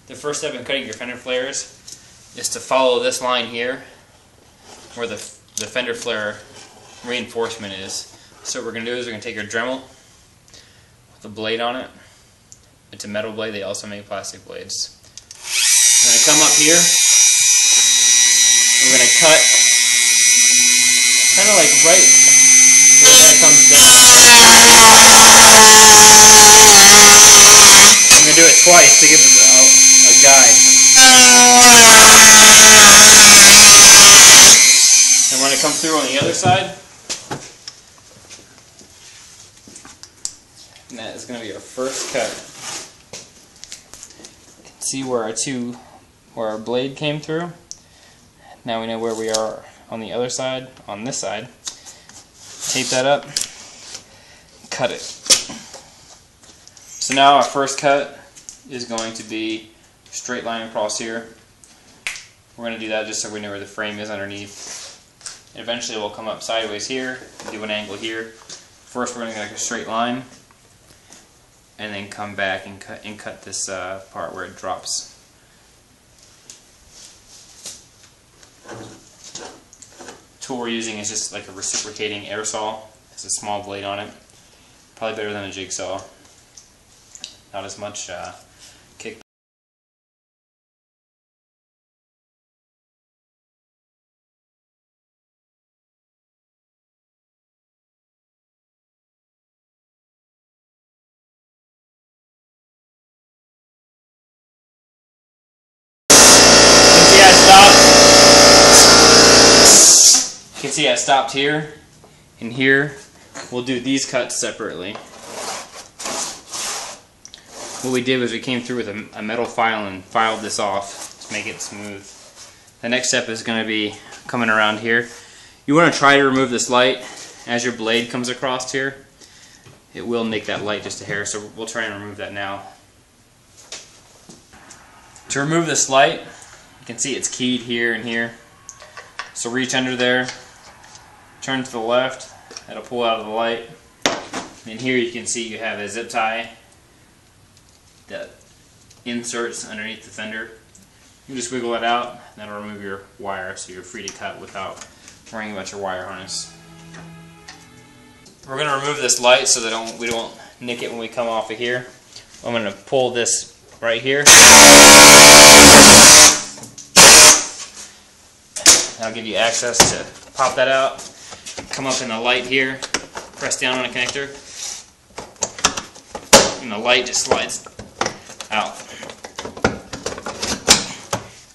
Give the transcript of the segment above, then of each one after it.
The first step in cutting your fender flares is to follow this line here where the fender flare reinforcement is. So what we're going to do is we're going to take our Dremel with a blade on it. It's a metal blade, they also make plastic blades. We're going to come up here, we're going to cut kind of like right where that comes down. I'm going to do it twice to give it a guide. And when it comes through on the other side, and that is going to be our first cut. You can see where our blade came through. Now we know where we are on the other side, on this side. Tape that up, cut it. So now our first cut is going to be a straight line across here. We're going to do that just so we know where the frame is underneath. And eventually we'll come up sideways here, do an angle here. First we're going to make a straight line, and then come back and cut this part where it drops. The tool we're using is just like a reciprocating air saw. It's a small blade on it. Probably better than a jigsaw. Not as much kick. You can see I stopped here and here. We'll do these cuts separately. What we did was we came through with a metal file and filed this off to make it smooth. The next step is going to be coming around here. You want to try to remove this light as your blade comes across here. It will nick that light just a hair, so we'll try and remove that now. To remove this light, you can see it's keyed here and here. So reach under there, turn to the left, that'll pull out of the light. And here you can see you have a zip tie that inserts underneath the fender. You just wiggle it out, and that'll remove your wire so you're free to cut without worrying about your wire harness. We're going to remove this light so that we don't nick it when we come off of here. I'm going to pull this right here. That'll give you access to pop that out, come up in the light here, press down on a connector, and the light just slides out.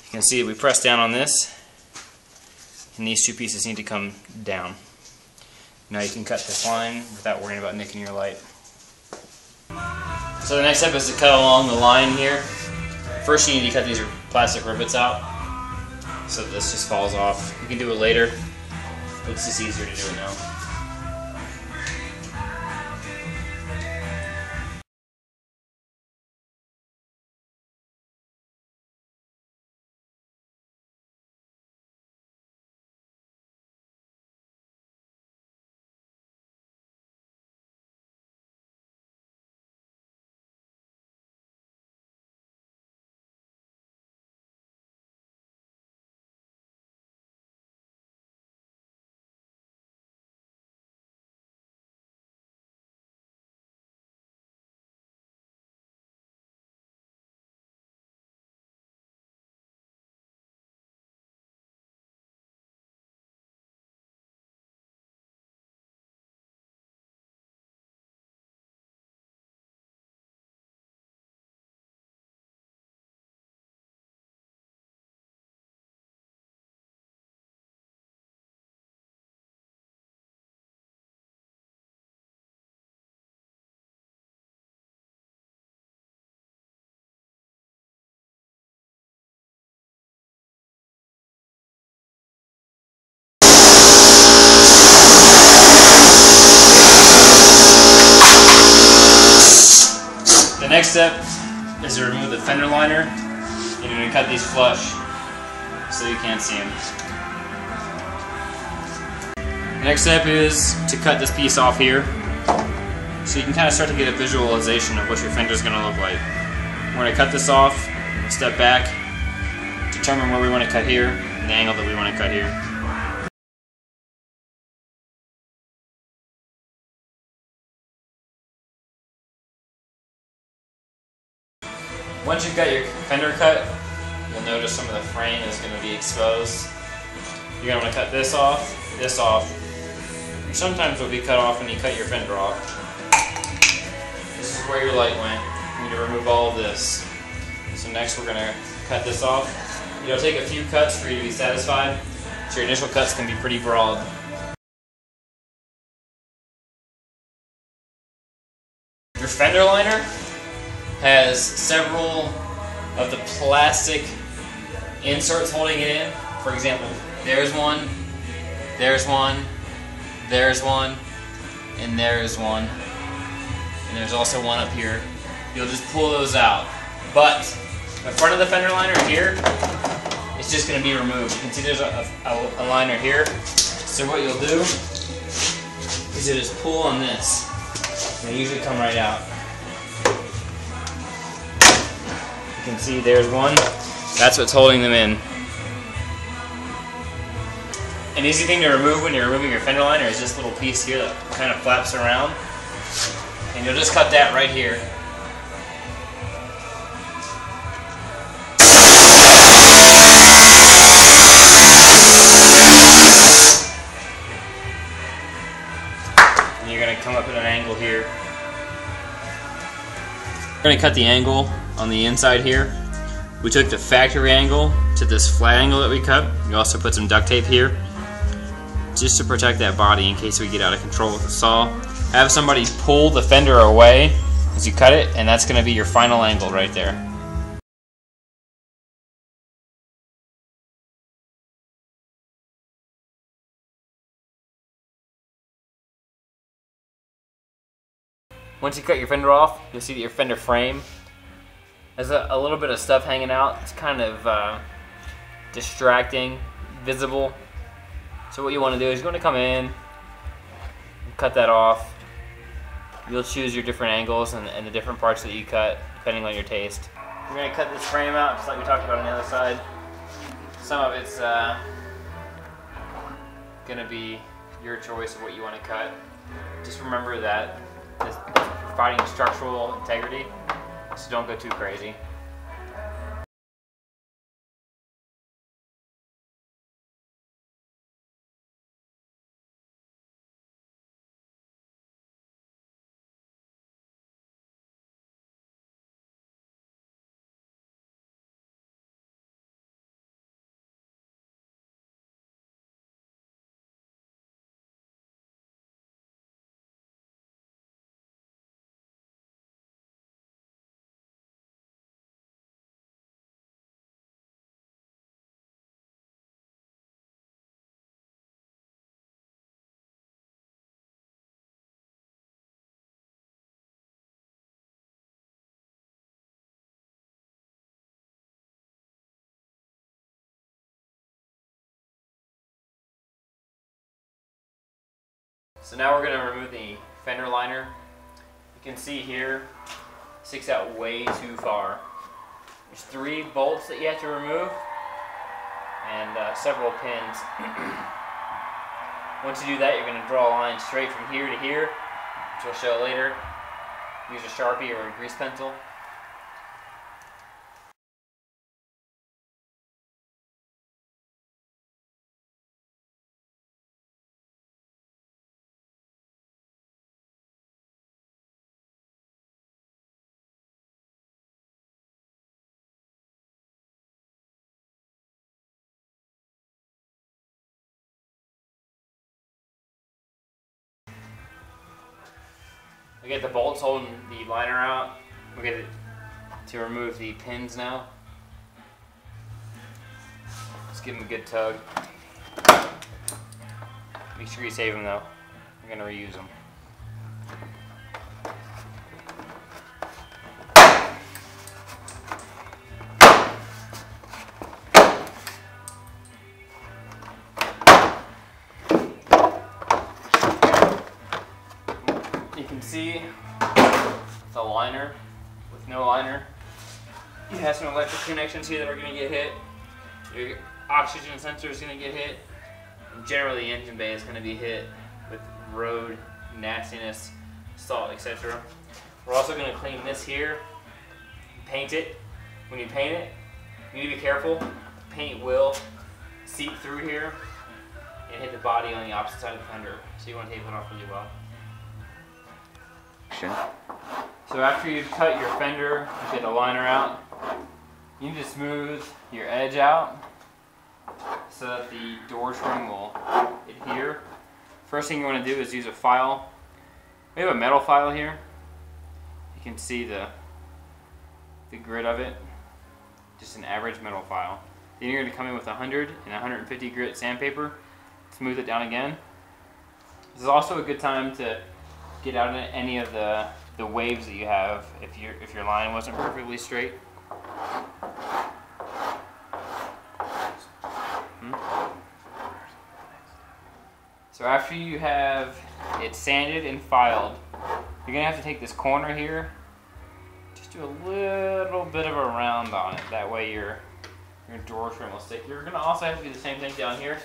You can see we press down on this, and these two pieces need to come down. Now you can cut this line without worrying about nicking your light. So the next step is to cut along the line here. First you need to cut these plastic rivets out so that this just falls off. You can do it later, but it's just easier to do it now. The next step is to remove the fender liner. You're going to cut these flush so you can't see them. The next step is to cut this piece off here so you can kind of start to get a visualization of what your fender is going to look like. We're going to cut this off step back, determine where we want to cut here, and the angle that we want to cut here. Once you've got your fender cut, you'll notice some of the frame is going to be exposed. You're going to want to cut this off, which sometimes will be cut off when you cut your fender off. This is where your light went. You need to remove all of this. So next we're going to cut this off. It'll take a few cuts for you to be satisfied, so your initial cuts can be pretty broad. Your fender liner has several of the plastic inserts holding it in. For example, there's one, there's one, there's one, and there's one. And there's also one up here. You'll just pull those out. But the front of the fender liner here, it's just going to be removed. You can see there's a liner here. So what you'll do is you just pull on this. And they usually come right out. You can see there's one. That's what's holding them in. An easy thing to remove when you're removing your fender liner is this little piece here that kind of flaps around. And you'll just cut that right here. And you're going to come up at an angle here. We're going to cut the angle on the inside here. We took the factory angle to this flat angle that we cut. We also put some duct tape here just to protect that body in case we get out of control with the saw. Have somebody pull the fender away as you cut it, and that's going to be your final angle right there. Once you cut your fender off, you'll see that your fender frame has a little bit of stuff hanging out. It's kind of distracting, visible. So what you want to do is you're going to come in and cut that off. You'll choose your different angles and the different parts that you cut depending on your taste. We're going to cut this frame out just like we talked about on the other side. Some of it's going to be your choice of what you want to cut. Just remember that this you're fighting structural integrity, so don't go too crazy. So now we're going to remove the fender liner. You can see here, it sticks out way too far. There's 3 bolts that you have to remove and several pins. Once you do that, you're going to draw a line straight from here to here, which we'll show later. Use a Sharpie or a grease pencil. We get the bolts holding the liner out. We get to remove the pins now. Just give them a good tug. Make sure you save them though. We're going to reuse them. You can see the liner with no liner. You have some electric connections here that are going to get hit. Your oxygen sensor is going to get hit. And generally, the engine bay is going to be hit with road nastiness, salt, etc. We're also going to clean this here, paint it. When you paint it, you need to be careful. Paint will seep through here and hit the body on the opposite side of the fender. So you want to tape it off really well. So after you've cut your fender, you get the liner out, you need to smooth your edge out so that the door trim will adhere. First thing you want to do is use a file. We have a metal file here. You can see the grit of it, just an average metal file. Then you're going to come in with 100 and 150 grit sandpaper, smooth it down again. This is also a good time to get out any of the waves that you have if your line wasn't perfectly straight. So after you have it sanded and filed, you're going to have to take this corner here, just do a little bit of a round on it. That way your door trim will stick. You're going to also have to do the same thing down here.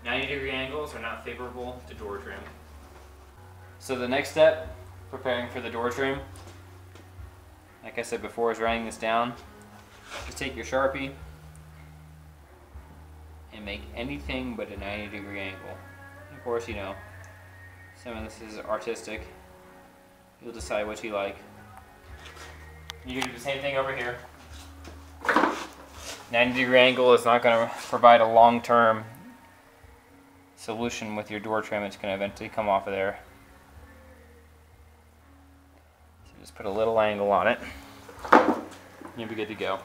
90-degree angles are not favorable to door trim. So the next step, preparing for the door trim, like I said before, is writing this down. Just take your Sharpie and make anything but a 90-degree angle. Of course, you know, some of this is artistic. You'll decide what you like. You do the same thing over here. 90-degree angle is not going to provide a long-term solution with your door trim. It's going to eventually come off of there. So just put a little angle on it. You'll be good to go.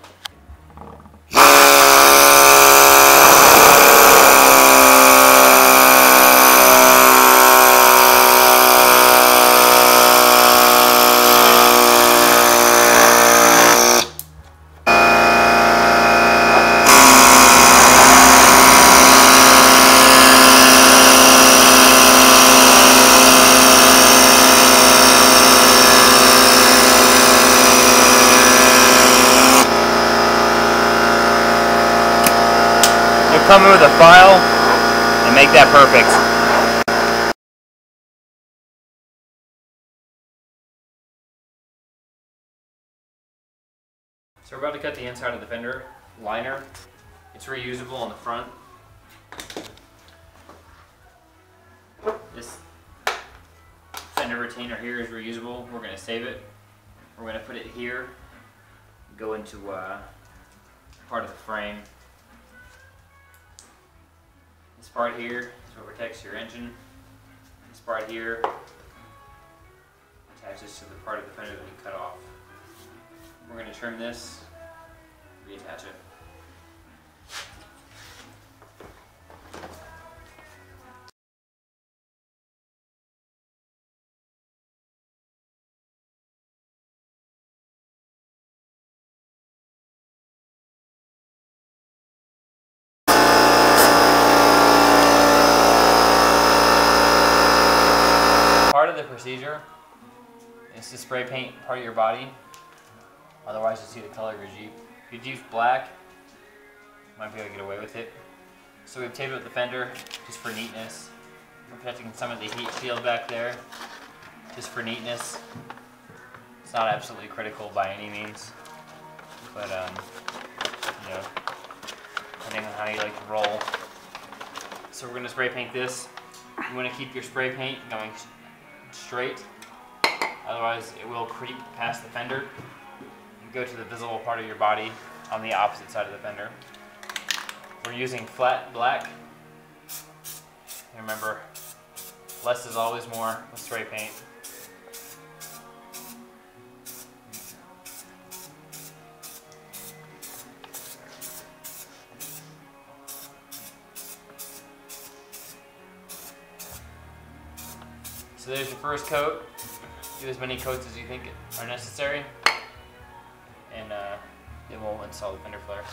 Come in with a file and make that perfect. So we're about to cut the inside of the fender liner. It's reusable on the front. This fender retainer here is reusable. We're going to save it. We're going to put it here, go into part of the frame. This part here is what protects your engine. This part here attaches to the part of the fender that we cut off. We're going to trim this, reattach it. Part of the procedure is to spray paint part of your body, otherwise you'll see the color of your Jeep. If your Jeep's black, you might be able to get away with it. So we've taped up the fender just for neatness. We're protecting some of the heat shield back there just for neatness. It's not absolutely critical by any means, but you know, depending on how you like to roll. So we're going to spray paint this. You want to keep your spray paint going straight, otherwise it will creep past the fender and go to the visible part of your body on the opposite side of the fender. We're using flat black. And remember, less is always more with spray paint. So there's your first coat. Do as many coats as you think are necessary, and then we'll install the fender flare.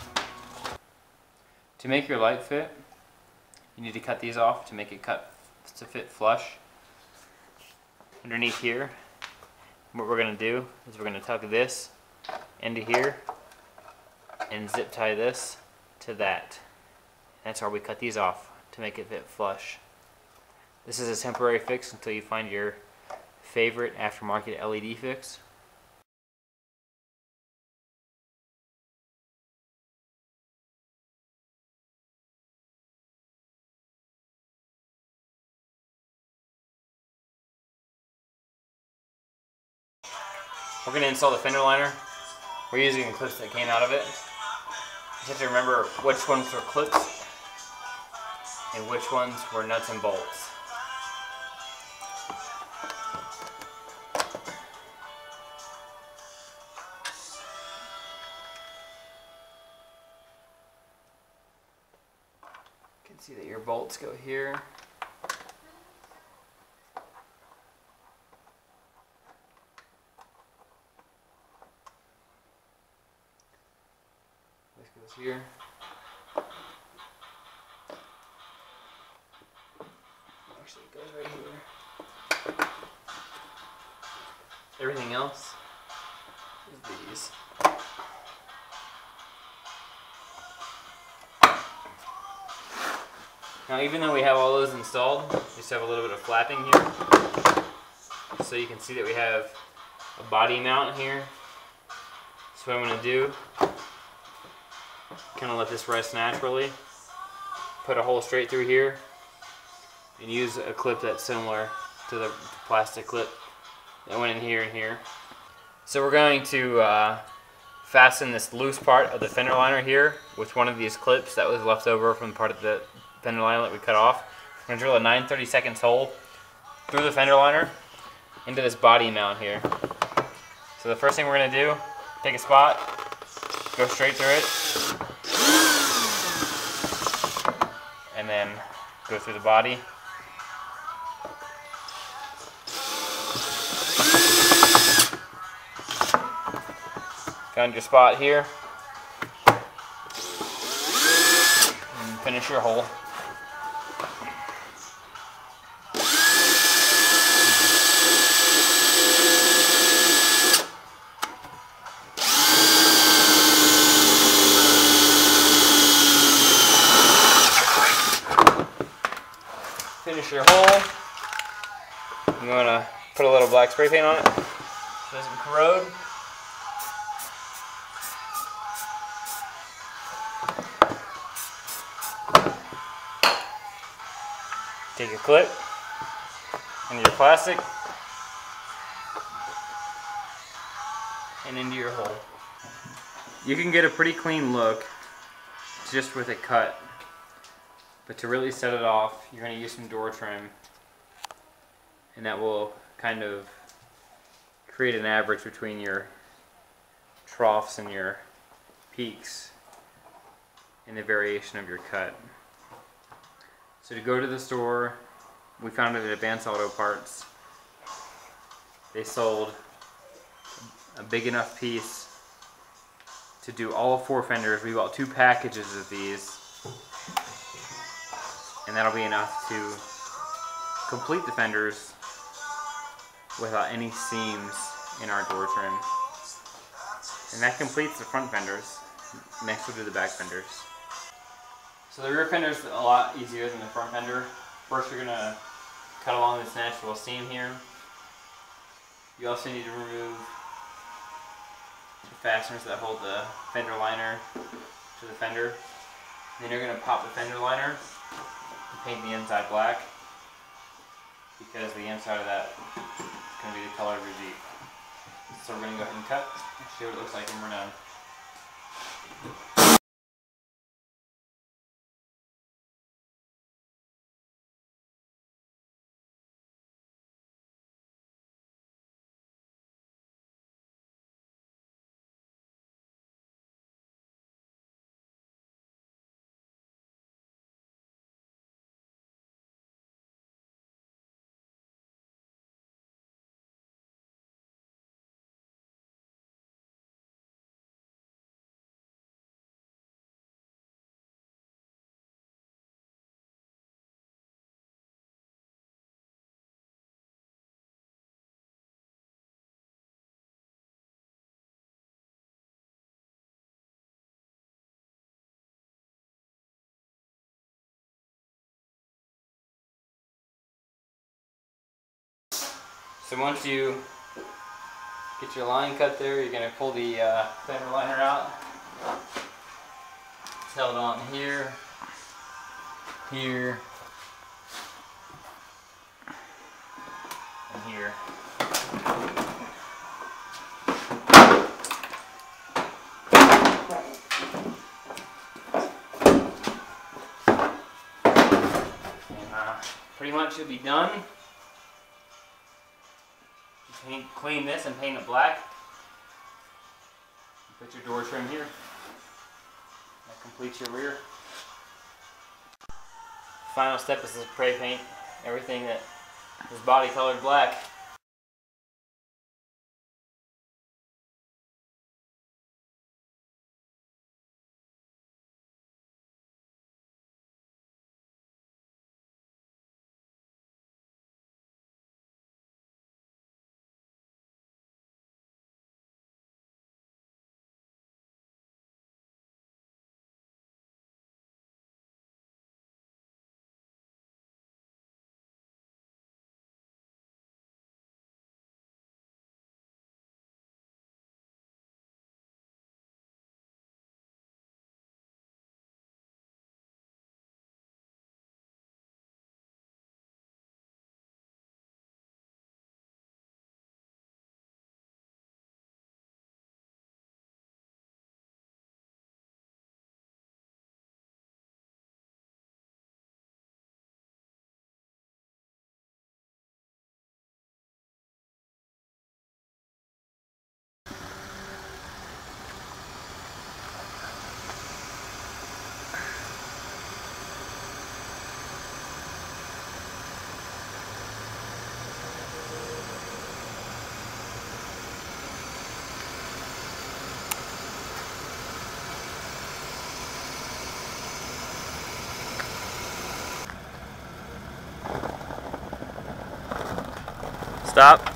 To make your light fit, you need to cut these off to make it to fit flush. Underneath here, what we're going to do is we're going to tuck this into here and zip tie this to that. That's where we cut these off to make it fit flush. This is a temporary fix until you find your favorite aftermarket LED fix. We're going to install the fender liner. We're using the clips that came out of it. You have to remember which ones were clips and which ones were nuts and bolts. You can see that your bolts go here. This goes here. Actually, it goes right here. Everything else is these. Now, even though we have all those installed, we just have a little bit of flapping here. So you can see that we have a body mount here. So what I'm going to do, kind of let this rest naturally, put a hole straight through here, and use a clip that's similar to the plastic clip that went in here and here. So we're going to fasten this loose part of the fender liner here with one of these clips that was left over from part of the fender liner that we cut off. We're going to drill a 9/32 hole through the fender liner into this body mount here. So the first thing we're going to do, take a spot, go straight through it, and then go through the body. Found your spot here, and finish your hole. Finish your hole. I'm going to put a little black spray paint on it so it doesn't corrode. Take your clip and your plastic and into your hole. You can get a pretty clean look just with a cut, but to really set it off, you're going to use some door trim, and that will kind of create an average between your troughs and your peaks in the variation of your cut. So to go to the store, we found it at Advanced Auto Parts. They sold a big enough piece to do all 4 fenders. We bought 2 packages of these, and that'll be enough to complete the fenders without any seams in our door trim. And that completes the front fenders. Next we'll do the back fenders. So the rear fender is a lot easier than the front fender. First you're going to cut along this natural seam here. You also need to remove the fasteners that hold the fender liner to the fender. Then you're going to pop the fender liner and paint the inside black, because the inside of that is going to be the color of your Jeep. So we're going to go ahead and cut and see what it looks like when we're done. So once you get your line cut there, you're going to pull the fender liner out. It's held on here, here, and here. And pretty much you'll be done. Clean this and paint it black. Put your door trim here. That completes your rear. Final step is to spray paint everything that is body colored black. Stop.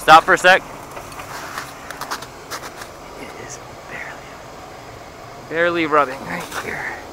Stop for a sec. It is barely rubbing right here.